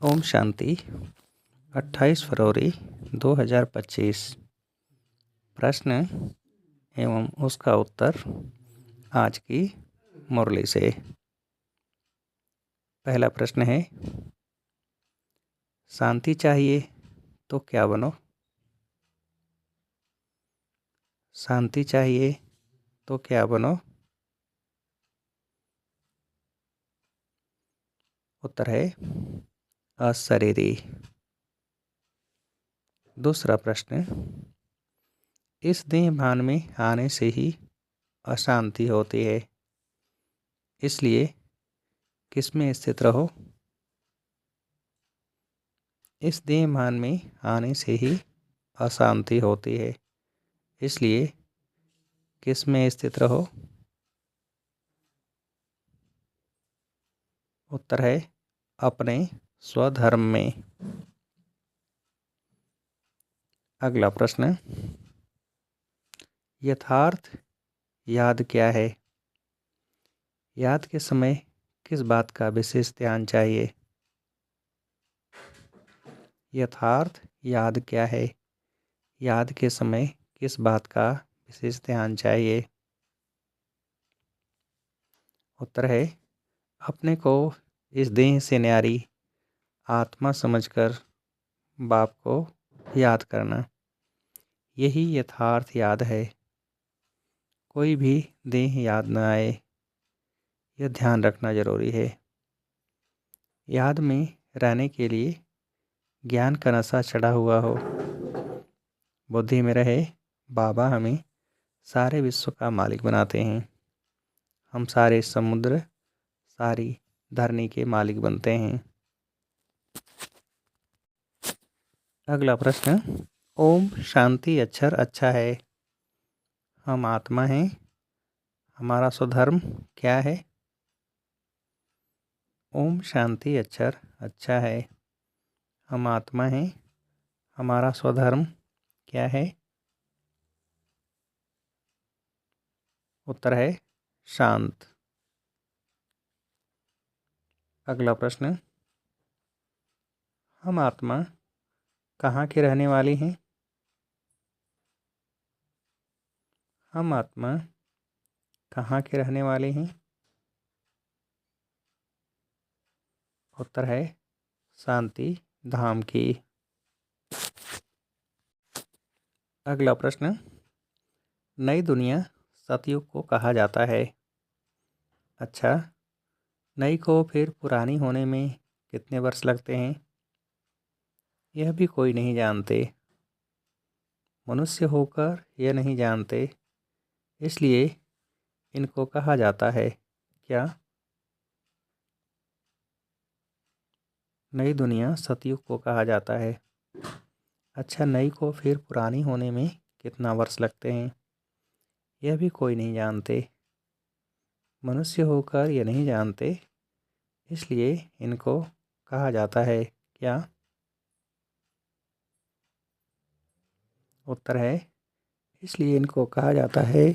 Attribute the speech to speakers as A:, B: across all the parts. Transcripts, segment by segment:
A: ओम शांति। 28 फरवरी 2025। प्रश्न एवं उसका उत्तर आज की मुरली से। पहला प्रश्न है, शांति चाहिए तो क्या बनो? शांति चाहिए तो क्या बनो? उत्तर है अशरीरी। दूसरा प्रश्न, इस देह भान में आने से ही अशांति होती है, इसलिए किसमें स्थित रहो? इस देह भान में आने से ही अशांति होती है, इसलिए किस में स्थित रहो? उत्तर है अपने स्वधर्म में। अगला प्रश्न, यथार्थ याद क्या है? याद के समय किस बात का विशेष ध्यान चाहिए? यथार्थ याद क्या है? याद के समय किस बात का विशेष ध्यान चाहिए? उत्तर है अपने को इस देह से न्यारी आत्मा समझकर बाप को याद करना, यही यथार्थ याद है। कोई भी देह याद न आए, यह ध्यान रखना जरूरी है। याद में रहने के लिए ज्ञान का नशा चढ़ा हुआ हो, बुद्धि में रहे बाबा हमें सारे विश्व का मालिक बनाते हैं, हम सारे समुद्र सारी धरनी के मालिक बनते हैं। अगला प्रश्न, ओम शांति अक्षर अच्छा है, हम आत्मा हैं, हमारा स्वधर्म क्या है? ओम शांति अक्षर अच्छा है, हम आत्मा हैं, हमारा स्वधर्म क्या है? उत्तर है शांत। अगला प्रश्न, हम आत्मा कहाँ के रहने वाली हैं? हम आत्मा कहाँ के रहने वाले हैं? उत्तर है शांति धाम की। अगला प्रश्न, नई दुनिया सतयुग को कहा जाता है। अच्छा, नई को फिर पुरानी होने में कितने वर्ष लगते हैं? यह भी कोई नहीं जानते। मनुष्य होकर यह नहीं जानते, इसलिए इनको कहा जाता है क्या? नई दुनिया सतयुग को कहा जाता है। अच्छा, नई को फिर पुरानी होने में कितना वर्ष लगते हैं? यह भी कोई नहीं जानते। मनुष्य होकर यह नहीं जानते, इसलिए इनको कहा जाता है क्या? उत्तर है इसलिए इनको कहा जाता है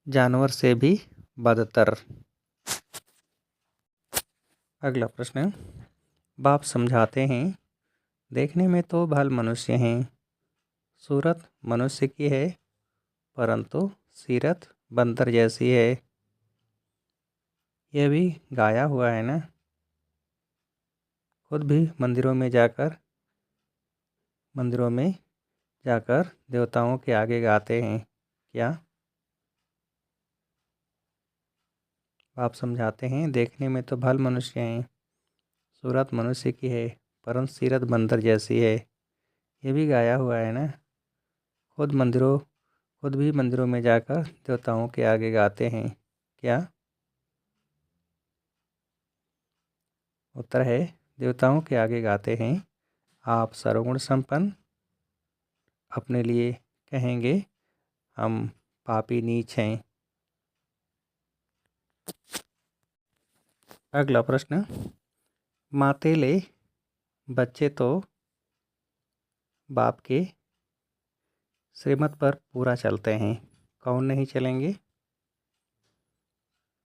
A: जानवर से भी बदतर। अगला प्रश्न, बाप समझाते हैं, देखने में तो भल मनुष्य हैं, सूरत मनुष्य की है, परंतु सीरत बंदर जैसी है। यह भी गाया हुआ है ना? खुद भी मंदिरों में जाकर देवताओं के आगे गाते हैं क्या? आप समझाते हैं, देखने में तो भल मनुष्य हैं, सूरत मनुष्य की है, परंतु सीरत बंदर जैसी है। ये भी गाया हुआ है ना? खुद भी मंदिरों में जाकर देवताओं के आगे गाते हैं क्या? उत्तर है देवताओं के आगे गाते हैं, आप सर्वगुण संपन्न, अपने लिए कहेंगे हम पापी नीच हैं। अगला प्रश्न, मातेले बच्चे तो बाप के श्रीमत पर पूरा चलते हैं, कौन नहीं चलेंगे?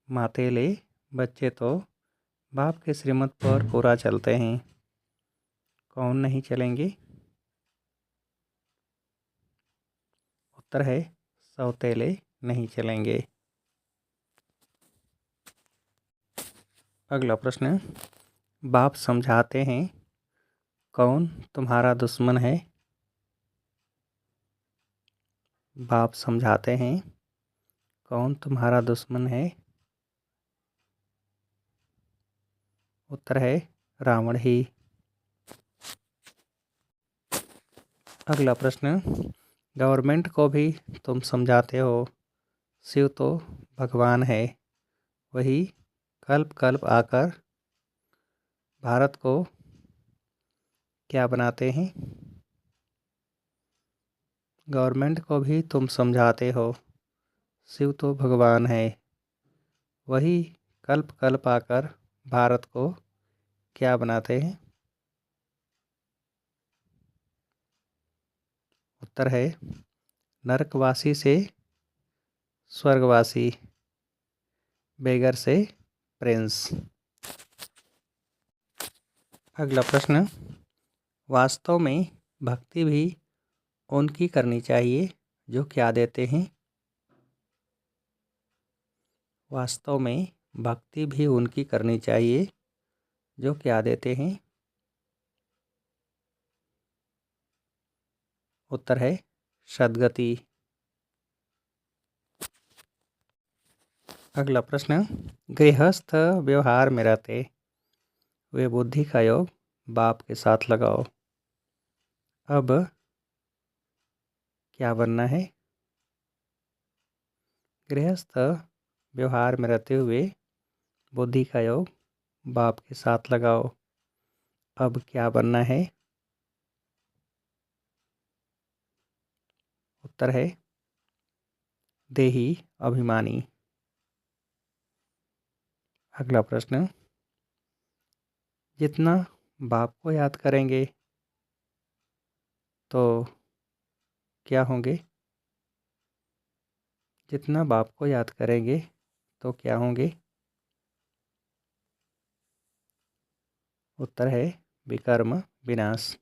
A: मातेले बच्चे तो बाप के श्रीमत पर पूरा चलते हैं। कौन नहीं चलेंगे? उत्तर है सौतेले नहीं चलेंगे। अगला प्रश्न, बाप समझाते हैं कौन तुम्हारा दुश्मन है? बाप समझाते हैं कौन तुम्हारा दुश्मन है? उत्तर है रावण ही। अगला प्रश्न, गवर्नमेंट को भी तुम समझाते हो शिव तो भगवान है, वही कल्प कल्प आकर भारत को क्या बनाते हैं? गवर्नमेंट को भी तुम समझाते हो शिव तो भगवान है, वही कल्प कल्प आकर भारत को क्या बनाते हैं? उत्तर है नरकवासी से स्वर्गवासी, बेगर से प्रिंस। अगला प्रश्न, वास्तव में भक्ति भी उनकी करनी चाहिए जो क्या देते हैं? वास्तव में भक्ति भी उनकी करनी चाहिए जो क्या देते हैं? उत्तर है सद्गति। अगला प्रश्न, गृहस्थ व्यवहार में रहते वे बुद्धि का योग बाप के साथ लगाओ, अब क्या बनना है? गृहस्थ व्यवहार में रहते हुए बुद्धि का योग बाप के साथ लगाओ, अब क्या बनना है? उत्तर है देही अभिमानी। अगला प्रश्न, जितना बाप को याद करेंगे तो क्या होंगे? जितना बाप को याद करेंगे तो क्या होंगे? उत्तर है विकर्म विनाश।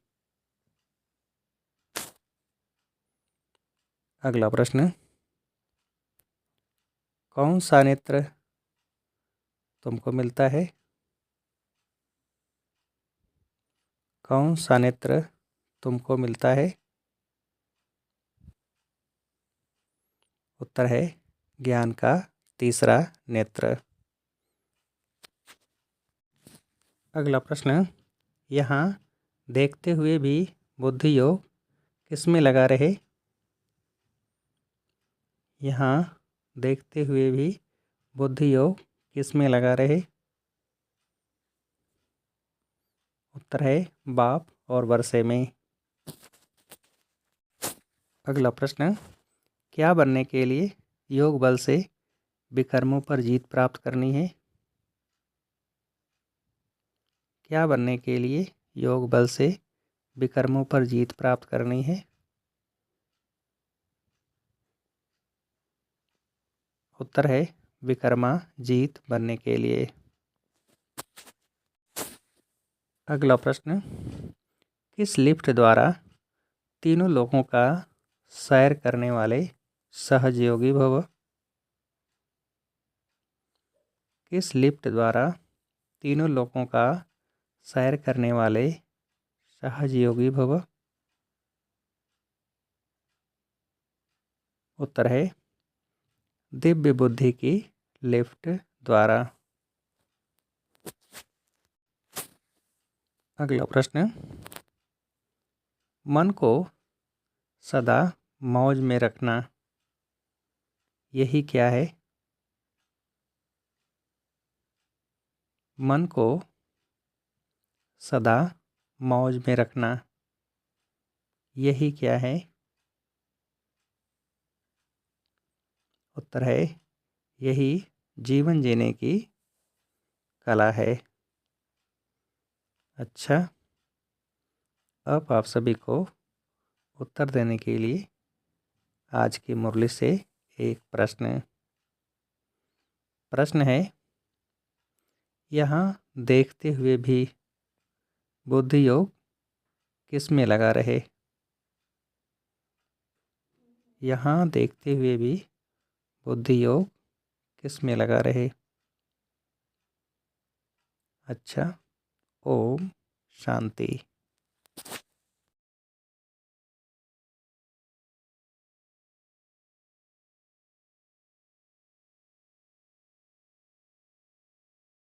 A: अगला प्रश्न, कौन सा नेत्र तुमको मिलता है? कौन सा नेत्र तुमको मिलता है? उत्तर है ज्ञान का तीसरा नेत्र। अगला प्रश्न, यहाँ देखते हुए भी बुद्धि योग किसमें लगा रहे? यहाँ देखते हुए भी बुद्धि योग किसमें लगा रहे? उत्तर है बाप और वर्षे में। अगला प्रश्न, क्या बनने के लिए योग बल से विकर्मों पर जीत प्राप्त करनी है? क्या बनने के लिए योग बल से विकर्मों पर जीत प्राप्त करनी है? उत्तर है विकर्मा जीत बनने के लिए। अगला प्रश्न, किस लिफ्ट द्वारा तीनों लोगों का सैर करने वाले सहजयोगी भव? किस लिफ्ट द्वारा तीनों लोगों का सैर करने वाले सहजयोगी भव? उत्तर है दिव्य बुद्धि की लिफ्ट द्वारा। अगला प्रश्न, मन को सदा मौज में रखना यही क्या है? मन को सदा मौज में रखना यही क्या है? उत्तर है यही जीवन जीने की कला है। अच्छा, अब आप सभी को उत्तर देने के लिए आज की मुरली से एक प्रश्न है। यहाँ देखते हुए भी बुद्धि योग किस में लगा रहे। यहाँ देखते हुए भी बुद्धि योग किस में लगा रहे। अच्छा, ओम शांति।